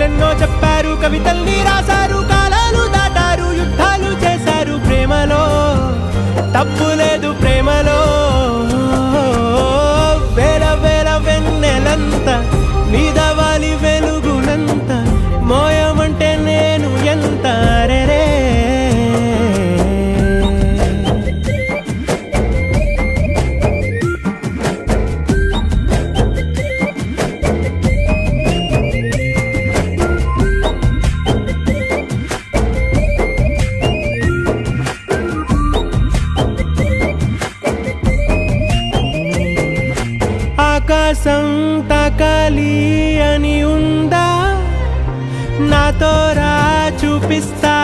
కథలెన్నో చెప్పారు, కవితల్ని రాశారు, కాలాలు దాటారు, యుద్ధాలు చేశారు. ప్రేమలో తప్పు లేదు, ప్రేమలో వేల వేల వెన్నెలంత నీదవాలి వెలుగునంత మోయమంటే నేను ఎంత రే. ఆకాశం తాకాలి అని ఉందా, నాతో రా చూపిస్తా